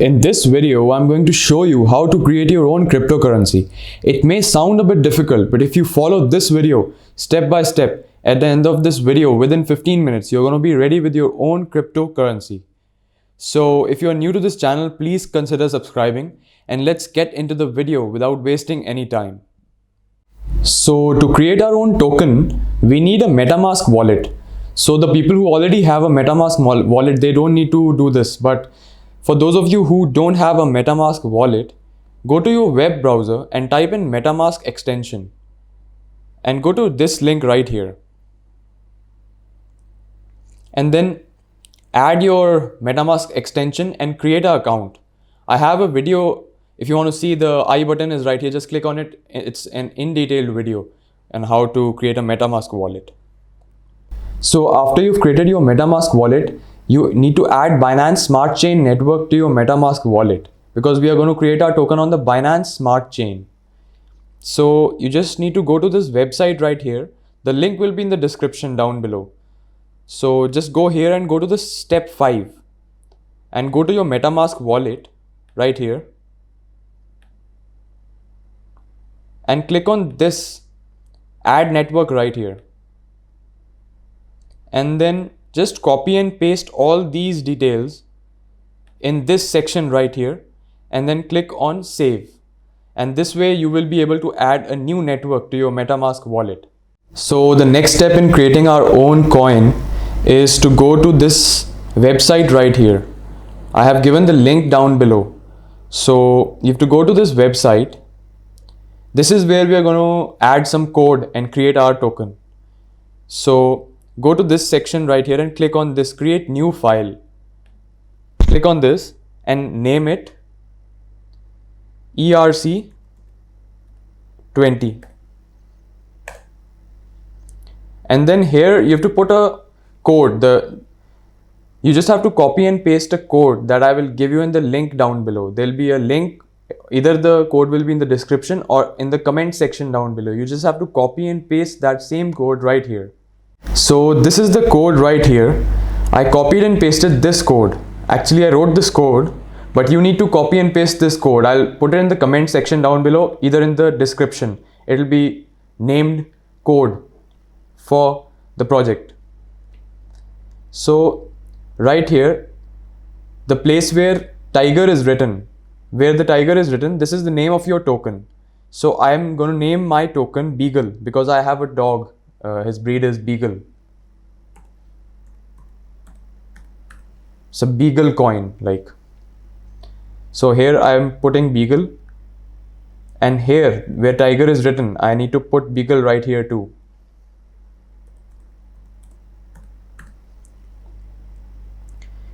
In this video, I'm going to show you how to create your own cryptocurrency. It may sound a bit difficult, but if you follow this video step by step, at the end of this video, within 15 minutes, you're going to be ready with your own cryptocurrency. So if you're new to this channel, please consider subscribing and let's get into the video without wasting any time. So to create our own token, we need a metamask wallet. So the people who already have a metamask wallet, they don't need to do this, but for those of you who don't have a metamask wallet, go to your web browser and type in metamask extension and go to this link right here. And then add your metamask extension and create an account. I have a video. If you want to see, the I button is right here, just click on it. It's an in-detailed video on how to create a metamask wallet. So after you've created your metamask wallet, you need to add Binance Smart Chain network to your metamask wallet, because we are going to create our token on the Binance Smart Chain. So you just need to go to this website right here. The link will be in the description down below. So just go here and go to the step 5 and go to your metamask wallet right here and click on this add network right here, and then just copy and paste all these details in this section right here and then click on save. And this way you will be able to add a new network to your metamask wallet. So the next step in creating our own coin is to go to this website right here. I have given the link down below. So you have to go to this website. This is where we are going to add some code and create our token. So go to this section right here and click on this create new file. Click on this and name it ERC20. And then here you have to put a code. You just have to copy and paste a code that I will give you in the link down below. There'll be a link. Either the code will be in the description or in the comment section down below. You just have to copy and paste that same code right here. So this is the code right here. I copied and pasted this code. Actually, I wrote this code, but you need to copy and paste this code. I'll put it in the comment section down below, either in the description. It'll be named code for the project. So right here, the place where tiger is written, this is the name of your token. So I am going to name my token Beagle because I have a dog. His breed is Beagle. It's a Beagle coin, like. So here I am putting Beagle, and here where tiger is written, I need to put Beagle right here too.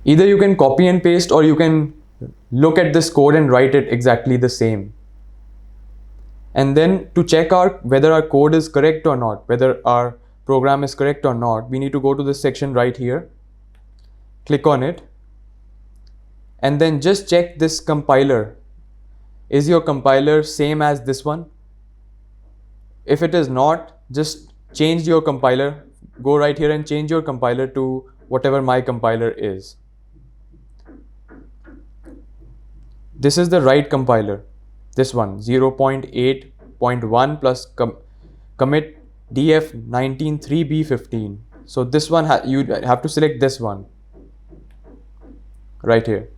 Either you can copy and paste or you can look at this code and write it exactly the same. And then to check whether our code is correct or not, whether our program is correct or not, we need to go to this section right here, click on it, and then just check this compiler. Is your compiler same as this one? If it is not, just change your compiler. Go right here and change your compiler to whatever my compiler is. This is the right compiler. This one, 0.8.1 plus commit df193b15. So this one, you have to select this one right here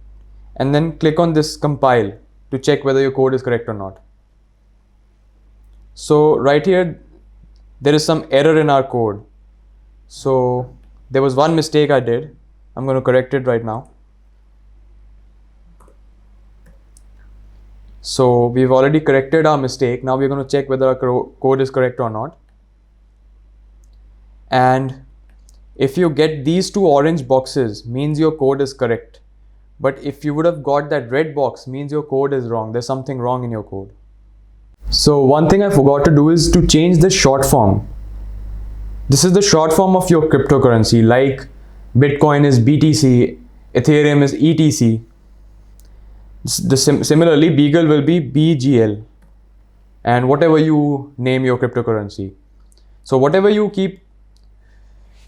and then click on this compile to check whether your code is correct or not. So right here, there is some error in our code. So there was one mistake I did. I'm going to correct it right now. So we've already corrected our mistake. Now we're going to check whether our code is correct or not. And if you get these two orange boxes, means your code is correct. But if you would have got that red box, means your code is wrong. There's something wrong in your code. So one thing I forgot to do is to change the short form. This is the short form of your cryptocurrency, like Bitcoin is BTC, Ethereum is ETC. Similarly, Beagle will be BGL, and whatever you name your cryptocurrency. So whatever you keep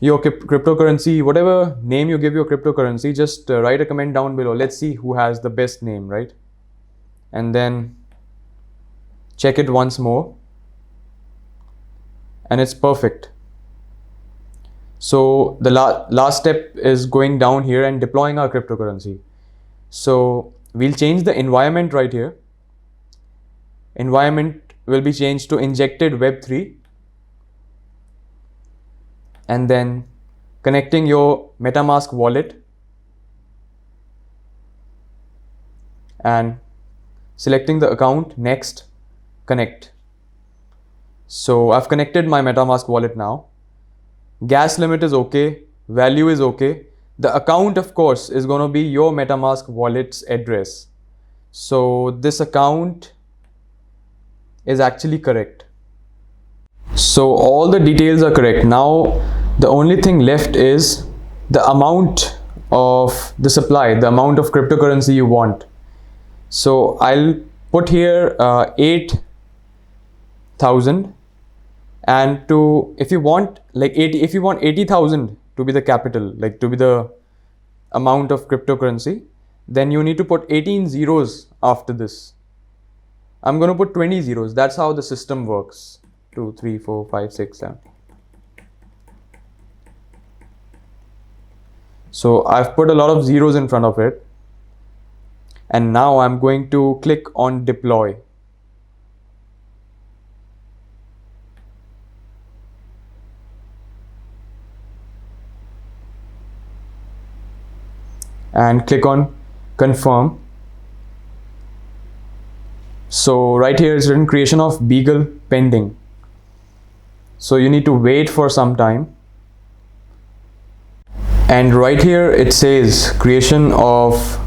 your cryptocurrency, whatever name you give your cryptocurrency, just write a comment down below. Let's see who has the best name, right? And then check it once more, and it's perfect. So the last step is going down here and deploying our cryptocurrency. So we'll change the environment right here. Environment will be changed to injected web3, and then connecting your metamask wallet and selecting the account, next, connect. So I've connected my metamask wallet now. Gas limit is okay, value is okay. The account, of course, is going to be your metamask wallet's address. So this account is actually correct. So all the details are correct. Now the only thing left is the amount of the supply, the amount of cryptocurrency you want. So I'll put here 8,000, and if you want 80,000 to be the capital, like to be the amount of cryptocurrency, then you need to put 18 zeros after this. I'm going to put 20 zeros. That's how the system works. 2, 3, 4, 5, 6, 7. So I've put a lot of zeros in front of it. And now I'm going to click on deploy. And click on confirm. So right here is written creation of Beagle pending. So you need to wait for some time. And right here it says creation of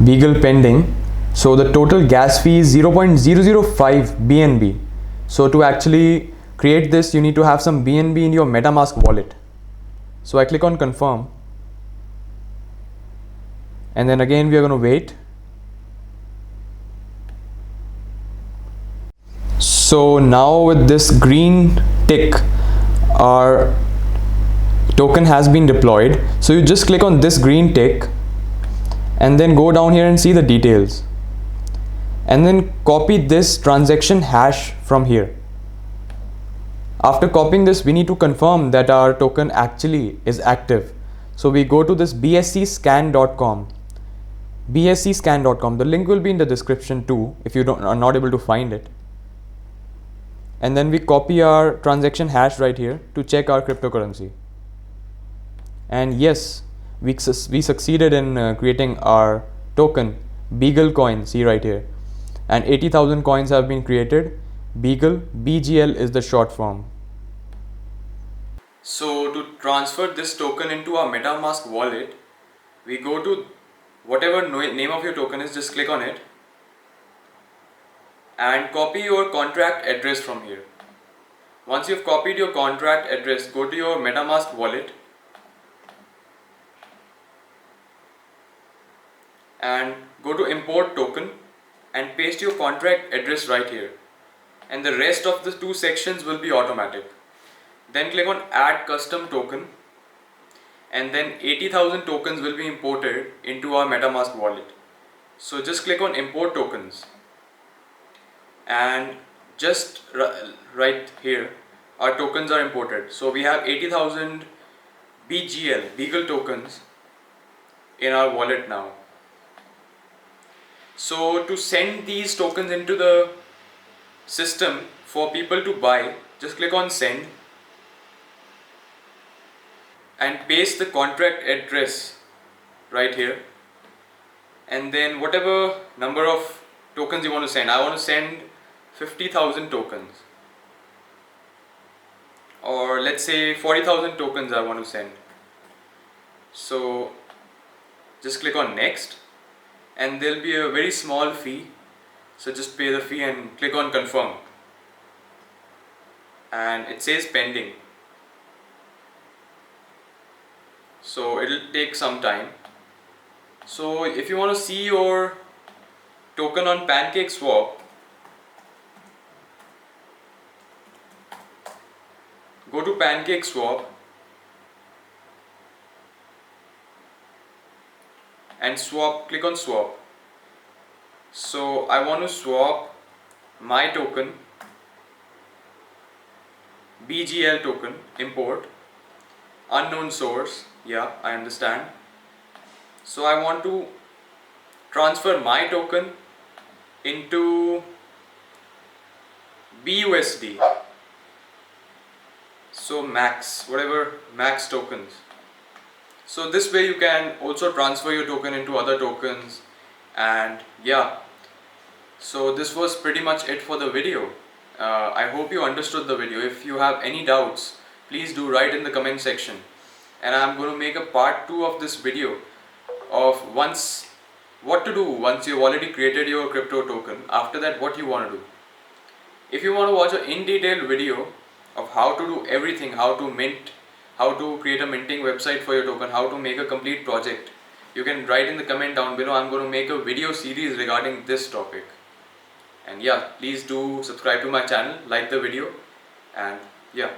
Beagle pending. So the total gas fee is 0.005 BNB. So to actually create this, you need to have some BNB in your metamask wallet. So I click on confirm. And then again we are going to wait. So now with this green tick, our token has been deployed. So you just click on this green tick and then go down here and see the details. And then copy this transaction hash from here. After copying this, we need to confirm that our token actually is active. So we go to this bscscan.com. bscscan.com. The link will be in the description too if you are not able to find it. And then we copy our transaction hash right here to check our cryptocurrency. And yes, we succeeded in creating our token Beagle coin. See right here, and 80,000 coins have been created. Beagle, BGL is the short form. So to transfer this token into our metamask wallet, we go to whatever name of your token is, just click on it and copy your contract address from here. Once you've copied your contract address, go to your metamask wallet and go to import token and paste your contract address right here, and the rest of the two sections will be automatic. Then click on add custom token, and then 80,000 tokens will be imported into our metamask wallet. So just click on import tokens, and just right here our tokens are imported. So we have 80,000 BGL, Beagle tokens in our wallet now. So to send these tokens into the system for people to buy, just click on send and paste the contract address right here, and then whatever number of tokens you want to send. I want to send 50,000 tokens, or let's say 40,000 tokens I want to send. So just click on next, and there'll be a very small fee, so just pay the fee and click on confirm, and it says pending. So it'll take some time. So if you want to see your token on PancakeSwap, go to PancakeSwap and swap, click on swap. So I want to swap my token, BGL token, import, unknown source, yeah, I understand. So I want to transfer my token into BUSD. So max, whatever max tokens. So this way you can also transfer your token into other tokens, and yeah. So this was pretty much it for the video. I hope you understood the video. If you have any doubts, please do write in the comment section, and I'm going to make a part 2 of this video of what to do once you've already created your crypto token. After that, what you want to do. If you want to watch an in-detailed video of how to do everything, how to mint, how to create a minting website for your token, how to make a complete project, you can write in the comment down below. I'm going to make a video series regarding this topic. And yeah, please do subscribe to my channel, like the video, and yeah.